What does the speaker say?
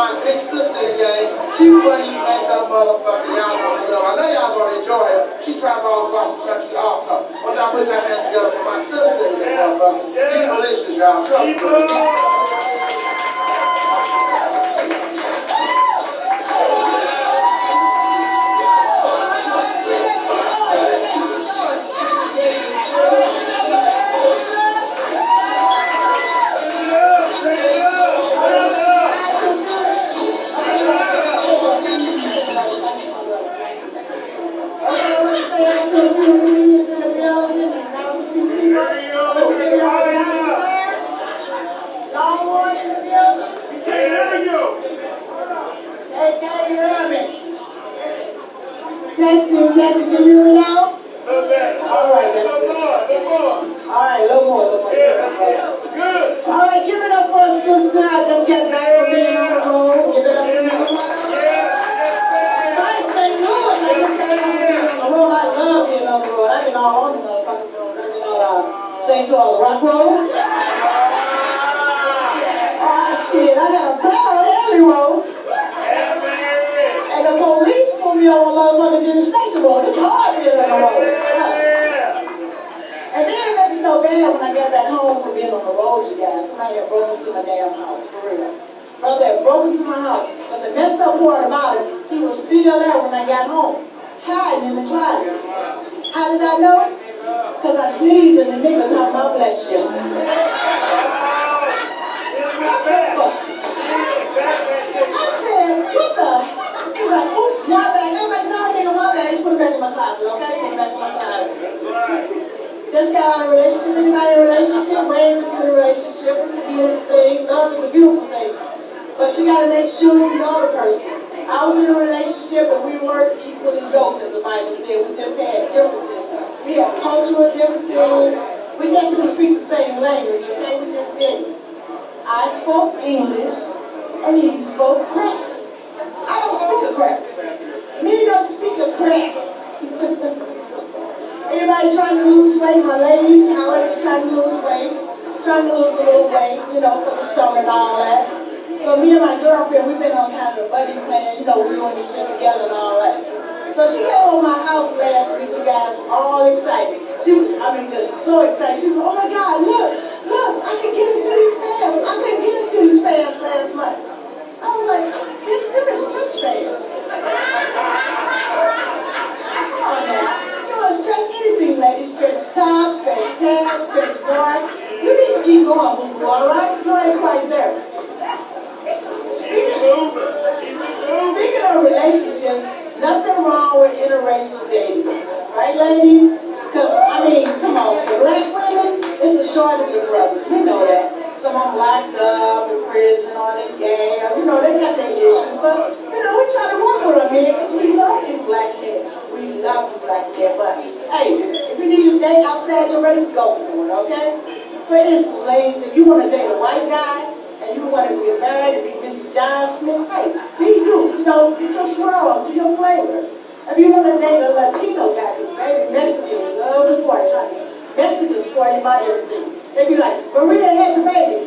my big sister in the game. She funny as a motherfucker. Y'all gonna love her. I know y'all gonna enjoy her. She traveled all across the country also. I want y'all put your hands together for my sister in the motherfucker. Be malicious, y'all. Trust me. Testing, can you hear me now? Alright, that's good. Alright, a little more. Good. Alright, give it up for a sister. I just got back from being on the road. Give it up for me. Right, St. Louis. I just got back from being on the road. I love being on the road. I've been all on the motherfucking road. I've been on St. Charles Rock Road. Oh, shit. I had a battle on Haley Road. And the police pulled me over motherfucking Jimmy Station Road. It's hard being on the road. And then it made me so bad when I got back home from being on the road, you guys. Somebody had broken into my damn house, for real. Brother had broken into my house. But the messed up part about it, he was still there when I got home, hiding in the closet. How did I know? Because I sneezed and the nigga talking about bless you. I said, what the? He was like, oops, my bag. I was like, no, nigga, my bag. Just put it back in my closet, okay? Put it back in my closet. Just got out of a relationship. Anybody in a relationship? Waiting for a relationship. It's a beautiful thing. Love is a beautiful thing. But you got to make sure you know the person. I was in a relationship and we weren't equally yoked, as the Bible said. We just had differences. We had cultural differences. We just didn't speak the same language, okay? We just didn't. I spoke English and he spoke crack. I don't speak a crack. Me don't speak a crack. Anybody trying to lose weight? My ladies, how are you trying to lose weight? Trying to lose a little weight, you know, for the summer and all that. So me and my girlfriend, we've been on kind of a buddy plan, you know, we're doing this shit together and all that. So she came over my house last week, you guys, all excited. She was, I mean, just so excited. She was, oh my God, look, I can get into these pants. I couldn't get into these pants last month. I was like, bitch, them is stretch pants. Come on now. You want to stretch anything, ladies. Stretch tops, stretch pants, stretch bras. You need to keep going, boo-boo, all right? You ain't quite there. Speaking of relationships, nothing wrong with interracial dating. Right, ladies? Because, I mean, come on, for black women, it's a shortage of brothers. We know that. Some of them locked up in prison or they gay. You know, they got their issues. But, you know, we try to work with them, man, because we love you black men. We love you black men. But, hey, if you need to date outside your race, go for it, okay? For instance, ladies, if you want to date a white guy, and you want to get married and be Mrs. John Smith, hey, be you. You know, get your swirl on, do your flavor. If you want to date a Latino guy, because baby, Mexicans love to party. Mexicans party about everything. They be like, Maria had the baby.